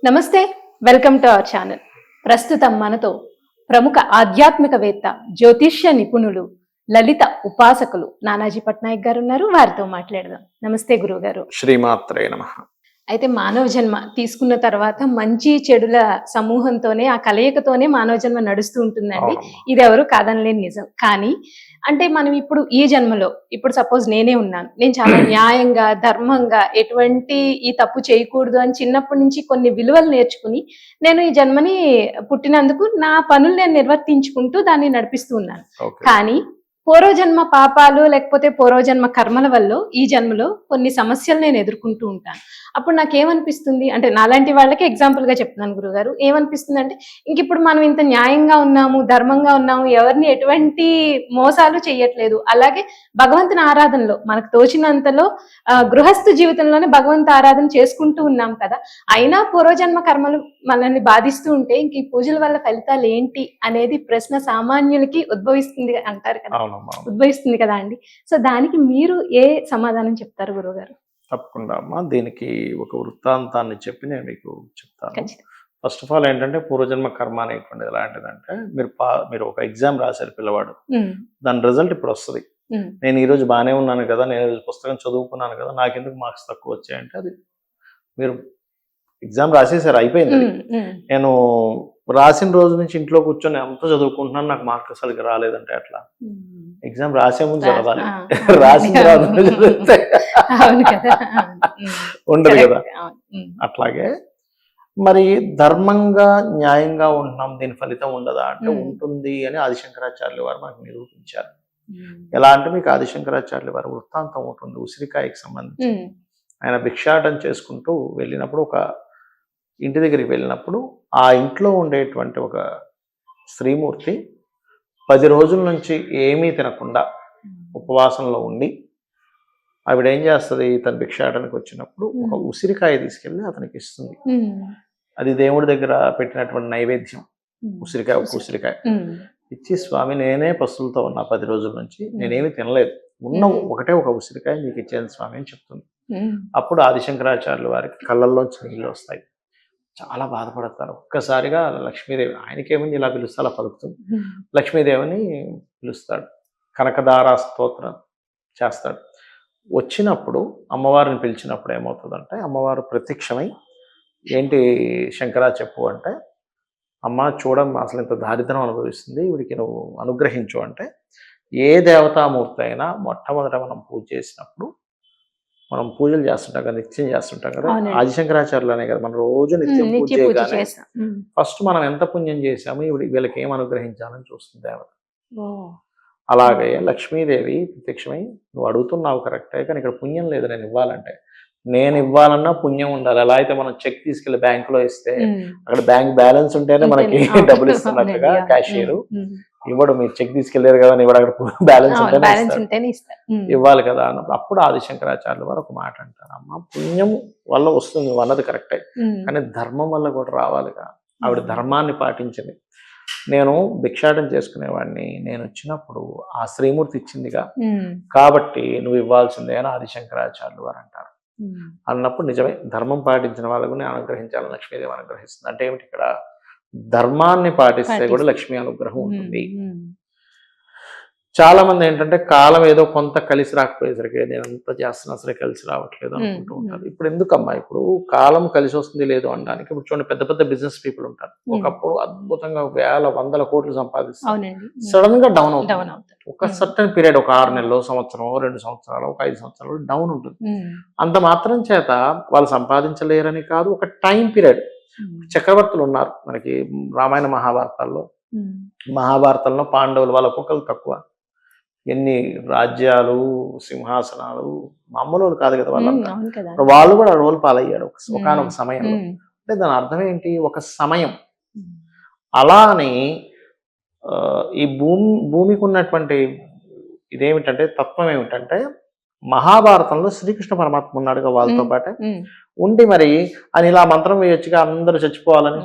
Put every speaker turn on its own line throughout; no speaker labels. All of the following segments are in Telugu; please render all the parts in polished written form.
నమస్తే, వెల్కమ్ టు అవర్ ఛానల్. ప్రస్తుతం మనతో ప్రముఖ ఆధ్యాత్మికవేత్త, జ్యోతిష్య నిపుణులు, లలిత ఉపాసకులు నానాజీ పట్నాయక్ గారు ఉన్నారు. వారితో మాట్లాడదాం. నమస్తే గురువు గారు.
శ్రీమాత్రే నమః.
అయితే మానవ జన్మ తీసుకున్న తర్వాత మంచి చెడుల సమూహంతోనే, ఆ కలయికతోనే మానవ జన్మ నడుస్తూ ఉంటుందండి. ఇది ఎవరు కాదనలేని నిజం. కానీ అంటే మనం ఇప్పుడు ఈ జన్మలో ఇప్పుడు సపోజ్ నేనే ఉన్నాను, నేను చాలా న్యాయంగా, ధర్మంగా, ఎటువంటి ఈ తప్పు చేయకూడదు అని చిన్నప్పటి నుంచి కొన్ని విలువలు నేర్చుకుని నేను ఈ జన్మని పుట్టినందుకు నా పనులు నేను నిర్వర్తించుకుంటూ దాన్ని నడిపిస్తూ ఉన్నాను. కానీ పూర్వజన్మ పాపాలు లేకపోతే పూర్వజన్మ కర్మల వల్ల ఈ జన్మలో కొన్ని సమస్యలు నేను ఎదుర్కొంటూ ఉంటాను. అప్పుడు నాకేమనిపిస్తుంది అంటే, నాలాంటి వాళ్ళకి ఎగ్జాంపుల్ గా చెప్తున్నాను గురుగారు. ఏమనిపిస్తుంది అంటే, ఇంక ఇప్పుడు మనం ఇంత న్యాయంగా ఉన్నాము, ధర్మంగా ఉన్నాము, ఎవరిని ఎటువంటి మోసాలు చేయట్లేదు. అలాగే భగవంతుని ఆరాధనలో మనకు తోచినంతలో గృహస్థ జీవితంలోనే భగవంతు ఆరాధన చేసుకుంటూ ఉన్నాం కదా. అయినా పూర్వజన్మ కర్మలు మనల్ని బాధిస్తూ ఉంటే ఇంక ఈ పూజల వల్ల ఫలితాలు ఏంటి అనేది ప్రశ్న సామాన్యులకి ఉద్భవిస్తుంది అంటారు కదా, ఉద్భవిస్తుంది కదా అండి. సో దానికి మీరు ఏ సమాధానం చెప్తారు గురువుగారు?
తప్పకుండా అమ్మా, దీనికి ఒక వృత్తాంతాన్ని చెప్పి నేను మీకు చెప్తాను. ఫస్ట్ ఆఫ్ ఆల్ ఏంటంటే, పూర్వజన్మ కర్మ అనేటువంటిది ఎలాంటిదంటే, మీరు ఒక ఎగ్జామ్ రాశారు పిల్లవాడు, దాని రిజల్ట్ ఇప్పుడు వస్తుంది. నేను ఈరోజు బాగానే ఉన్నాను కదా, నేను ఈరోజు పుస్తకం చదువుకున్నాను కదా, నాకెందుకు మార్క్స్ తక్కువ వచ్చాయంటే, అది మీరు ఎగ్జామ్ రాసేసారు, అయిపోయింది. నేను రాసిన రోజు నుంచి ఇంట్లో కూర్చొని అంతా చదువుకుంటున్నాను, నాకు మార్క్స్ సరిగ్గా రాలేదంటే అట్లా. ఎగ్జామ్ రాసే ముందు చదవాలి, రాసిన తర్వాత ఉండదు కదా. అట్లాగే మరి ధర్మంగా న్యాయంగా ఉంటున్నాం, దీని ఫలితం ఉండదా అంటే ఉంటుంది అని ఆదిశంకరాచార్యుల వారు మనకు నిరూపించారు. ఎలా అంటే, మీకు ఆదిశంకరాచార్యుల వారు వృత్తాంతం ఉంటుంది ఉసిరికాయకి సంబంధించి. ఆయన భిక్షాటన చేసుకుంటూ వెళ్ళినప్పుడు, ఒక ఇంటి దగ్గరికి వెళ్ళినప్పుడు, ఆ ఇంట్లో ఉండేటువంటి ఒక స్త్రీమూర్తి 10 రోజుల నుంచి ఏమీ తినకుండా ఉపవాసంలో ఉండి, ఆవిడ ఏం చేస్తుంది, తన భిక్షాటనకు వచ్చినప్పుడు ఒక ఉసిరికాయ తీసుకెళ్ళి అతనికి ఇస్తుంది. అది దేవుడి దగ్గర పెట్టినటువంటి నైవేద్యం, ఉసిరికాయ, ఒక ఉసిరికాయ ఇచ్చి, స్వామి నేనే పస్తులతో ఉన్నా 10 రోజుల నుంచి, నేనేమి తినలేదు, ఉన్న ఒకటే ఒక ఉసిరికాయ మీకు ఇచ్చేది స్వామి అని చెప్తుంది. అప్పుడు ఆదిశంకరాచార్యుల వారికి కళ్ళల్లోంచి నీళ్ళు వస్తాయి, చాలా బాధపడతారు. ఒక్కసారిగా లక్ష్మీదేవి, ఆయనకేమని ఇలా పిలుస్తా అలా పలుకుతుంది, లక్ష్మీదేవిని పిలుస్తాడు, కనకదారా స్తోత్రం చేస్తాడు. వచ్చినప్పుడు అమ్మవారిని పిలిచినప్పుడు ఏమవుతుందంటే, అమ్మవారు ప్రత్యక్షమై, ఏంటి శంకరా చెప్పు అంటే, అమ్మ చూడమ్మా, అసలు ఇంత దారిద్రం అనుభవిస్తుంది, వీడికి నువ్వు అనుగ్రహించు అంటే, ఏ దేవతామూర్తి అయినా మొట్టమొదట మనం పూజ చేసినప్పుడు, మనం పూజలు చేస్తుంటాం కదా, నిత్యం చేస్తుంటాం కదా, ఆదిశంకరాచార్యులు అనే కదా మనం రోజు నిత్యం పూజ చేయగానే ఫస్ట్ మనం ఎంత పుణ్యం చేశాము, వీళ్ళకి ఏం అనుగ్రహించాలని చూస్తుంది దేవత. అలాగే లక్ష్మీదేవి ప్రత్యక్షమై, నువ్వు అడుగుతున్నావు కరెక్టే, కానీ ఇక్కడ పుణ్యం లేదు, నేను ఇవ్వాలంటే, నేను ఇవ్వాలన్నా పుణ్యం ఉండాలి. ఎలా అయితే మనం చెక్ తీసుకెళ్లి బ్యాంకులో ఇస్తే అక్కడ బ్యాంక్ బ్యాలెన్స్ ఉంటేనే మనకి డబ్బులు ఇస్తున్నట్టుగా క్యాషియర్ ఇవ్వడు, మీరు చెక్ తీసుకెళ్లారు కదా, ఇవ్వడు, అక్కడ బ్యాలెన్స్ ఉంటేనే ఇవ్వాలి కదా. అప్పుడు ఆదిశంకరాచార్యుల వారు ఒక మాట అంటారు, అమ్మ పుణ్యం వల్ల వస్తుంది, అన్నది కరెక్టే, కానీ ధర్మం వల్ల కూడా రావాలిగా. ఆవిడ ధర్మాన్ని పాటించింది. నేను భిక్షాటం చేసుకునేవాడిని, నేను వచ్చినప్పుడు ఆ శ్రీమూర్తి ఇచ్చిందిగా, కాబట్టి నువ్వు ఇవ్వాల్సిందే అని ఆదిశంకరాచార్యుల వారు అంటారు. అన్నప్పుడు నిజమే, ధర్మం పాటించిన వాళ్ళకు నేను అనుగ్రహించాలని లక్ష్మీదేవి అనుగ్రహిస్తుంది. అంటే ఏమిటి, ఇక్కడ ధర్మాన్ని పాటిస్తే కూడా లక్ష్మీ అనుగ్రహం ఉంటుంది. చాలా మంది ఏంటంటే, కాలం ఏదో కొంత కలిసి రాకపోయేసరికి నేను అంత చేస్తున్నా సరే కలిసి రావట్లేదు అనుకుంటూ ఉంటారు. ఇప్పుడు ఎందుకమ్మా, ఇప్పుడు కాలం కలిసి వస్తుంది లేదు అనడానికి, ఇప్పుడు చూడండి, పెద్ద పెద్ద బిజినెస్ పీపుల్ ఉంటారు, ఒకప్పుడు అద్భుతంగా వేల వందల కోట్లు సంపాదిస్తారు, సడన్ గా డౌన్ అవుతుంది. ఒక సర్టన్ పీరియడ్, ఒక 6 నెలలు, సంవత్సరం, 2 సంవత్సరాలు, ఒక 5 సంవత్సరాలు డౌన్ ఉంటుంది. అంత మాత్రం చేత వాళ్ళు సంపాదించలేరని కాదు, ఒక టైం పీరియడ్. చక్రవర్తులు ఉన్నారు మనకి రామాయణ మహాభారతంలో పాండవులు వాళ్ళ ఒక్కొక్కరు తక్కువ, ఎన్ని రాజ్యాలు, సింహాసనాలు, మామూలు కాదు కదా వాళ్ళంతా, వాళ్ళు కూడా రోల్ పాలయ్యారు ఒకనొక సమయంలో. అంటే దాని అర్థం ఏంటి, ఒక సమయం. అలా అని ఈ భూమికి ఉన్నటువంటి ఇదేమిటంటే, తత్వం ఏమిటంటే, మహాభారతంలో శ్రీకృష్ణ పరమాత్మ ఉన్నాడుగా వాళ్ళతో పాటే ఉండి, మరి అని ఇలా మంత్రం వేయొచ్చుగా అందరూ చచ్చిపోవాలని,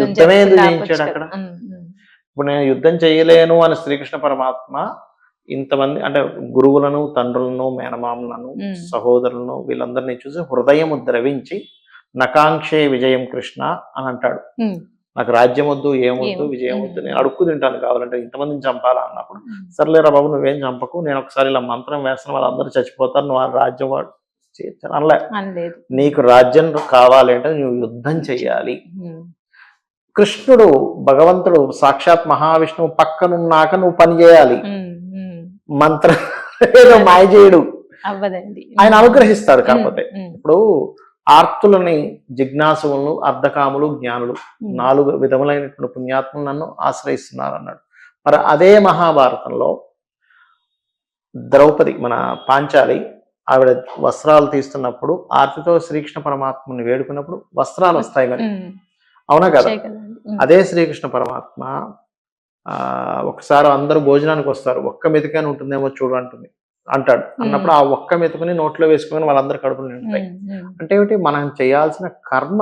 యుద్ధమే ఎందుకు చేయించాడు అక్కడ? ఇప్పుడు నేను యుద్ధం చేయలేను అని శ్రీకృష్ణ పరమాత్మ ఇంతమంది అంటే గురువులను, తండ్రులను, మేనమామలను, సహోదరులను, వీళ్ళందరినీ చూసి హృదయము ద్రవించి నకాంక్షే విజయం కృష్ణ అని అంటాడు. నాకు రాజ్యం వద్దు, ఏమొద్దు, విజయం వద్దు, నేను అడుక్కు తింటాను కావాలంటే, ఇంతమందిని చంపాలా అన్నప్పుడు సర్లేరా బాబు నువ్వేం చంపకు, నేను ఒకసారి ఇలా మంత్రం వేస్తున్న వాళ్ళందరూ చచ్చిపోతారు, నువ్వు ఆ రాజ్యం వాడు అనలే. నీకు రాజ్యం కావాలి అంటే నువ్వు యుద్ధం చెయ్యాలి. కృష్ణుడు భగవంతుడు సాక్షాత్ మహావిష్ణువు పక్కనున్నాక నువ్వు పని చేయాలి. మంత్రం ఏదో మాయ చేయడు, ఆయన అనుగ్రహిస్తాడు. కాకపోతే ఇప్పుడు ఆర్తులని జిజ్ఞాసువులను, అర్ధకాములు, జ్ఞానులు 4 విధములైనటువంటి పుణ్యాత్ములు నన్ను ఆశ్రయిస్తున్నారు అన్నాడు. మరి అదే మహాభారతంలో ద్రౌపది మన పాంచాలి ఆవిడ వస్త్రాలు తీస్తున్నప్పుడు ఆర్తితో శ్రీకృష్ణ పరమాత్మని వేడుకున్నప్పుడు వస్త్రాలు వస్తాయి మరి, అవునా కదా? అదే శ్రీకృష్ణ పరమాత్మ ఒకసారి అందరూ భోజనానికి వస్తారు, ఒక్క మెతుకని ఉంటుందేమో చూడు అంటాడు. అన్నప్పుడు ఆ ఒక్క మెతుకుని నోట్లో వేసుకుని వాళ్ళందరూ కడుపులు నిండుతాయి. అంటే ఏమిటి, మనం చేయాల్సిన కర్మ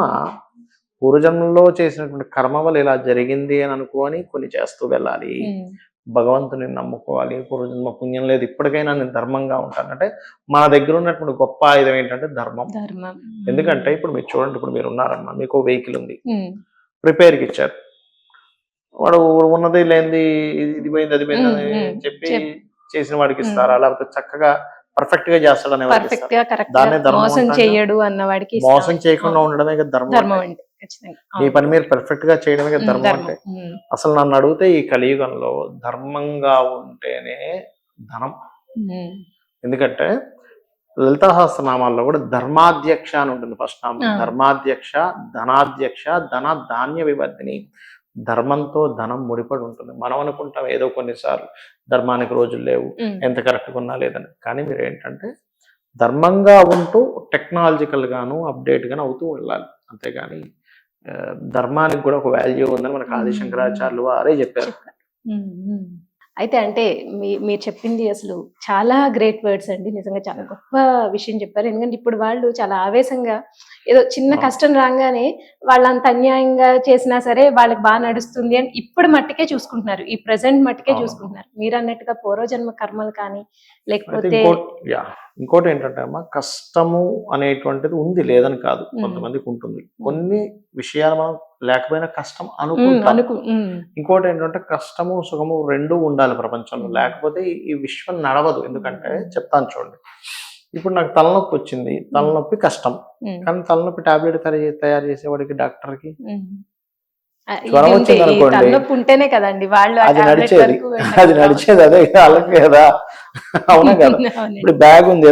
పూర్వజన్మలో చేసినటువంటి కర్మ వల్ల ఇలా జరిగింది అని అనుకోని కొన్ని చేస్తూ వెళ్ళాలి. భగవంతుని నమ్ముకోవాలి. పూర్వజన్మ పుణ్యం లేదు, ఇప్పటికైనా నేను ధర్మంగా ఉంటాను అంటే మన దగ్గర ఉన్నటువంటి గొప్ప ఆయుధం ఏంటంటే ధర్మం. ఎందుకంటే ఇప్పుడు మీరు చూడండి, ఇప్పుడు మీరు ఉన్నారమ్మా, మీకు వెహికల్ ఉంది, రిపేర్కి ఇచ్చారు, వాడు ఉన్నది లేనిది ఇది పోయింది అది పోయింది అని చెప్పి చేసిన వాడికి ఇస్తారా, లేకపోతే చక్కగా పర్ఫెక్ట్ గా చేస్తాడనే దాన్నే ధర్మం. మోసం చేయకుండా ఉండడమే కదా ధర్మం. ఈ పని మీరు పర్ఫెక్ట్ గా చేయడమే కదా ధర్మం అంటే. అసలు నన్ను అడిగితే ఈ కలియుగంలో ధర్మంగా ఉంటేనే ధనం. ఎందుకంటే లలితాసహస్రనామాల్లో కూడా ధర్మాధ్యక్ష అని ఉంటుంది ఫస్ట్ నామం. ధర్మాధ్యక్ష, ధనాధ్యక్ష, ధన ధాన్య వివర్ధిని. ధర్మంతో ధనం ముడిపడి ఉంటుంది. మనం అనుకుంటాం ఏదో కొన్నిసార్లు ధర్మానికి రోజులు లేవు, ఎంత కరెక్ట్గా ఉన్నా లేదని. కానీ మీరు ఏంటంటే ధర్మంగా ఉంటూ టెక్నాలజికల్ గాను అప్డేట్ గాను అవుతూ వెళ్ళాలి. అంతేగాని ధర్మానికి కూడా ఒక వాల్యూ ఉందని మనకు ఆది శంకరాచార్యులు వారే చెప్పారు.
అయితే అంటే మీరు చెప్పింది అసలు చాలా గ్రేట్ వర్డ్స్ అండి, నిజంగా చాలా గొప్ప విషయం చెప్పారు. ఎందుకంటే ఇప్పుడు వాళ్ళు చాలా ఆవేశంగా ఏదో చిన్న కష్టం రాగానే వాళ్ళంత అన్యాయంగా చేసినా సరే వాళ్ళకి బాగా నడుస్తుంది అని ఇప్పుడు మట్టికే చూసుకుంటున్నారు, ఈ ప్రెసెంట్ మట్టికే చూసుకుంటున్నారు. మీరు అన్నట్టుగా పూర్వజన్మ కర్మలు కానీ లేకపోతే
ఇంకోటి ఏంటంటే అమ్మా, కష్టము అనేటువంటిది ఉంది లేదని కాదు, కొంతమందికి ఉంటుంది. కొన్ని విషయాలు మనం లేకపోయినా కష్టం అనుకుంటాం. ఇంకోటి ఏంటంటే కష్టము సుఖము రెండూ ఉండాలి ప్రపంచంలో, లేకపోతే ఈ విశ్వం నడవదు. ఎందుకంటే చెప్తాను చూడండి, ఇప్పుడు నాకు తలనొప్పి వచ్చింది, తలనొప్పి కష్టం, కానీ తలనొప్పి టాబ్లెట్ తయారు చేసేవాడికి డాక్టర్కి జ్వరం వచ్చింది అనుకోండి, అది నడిచేది అదే వాళ్ళకి కదా, అవునా కదా? ఇప్పుడు బ్యాగ్ ఉంది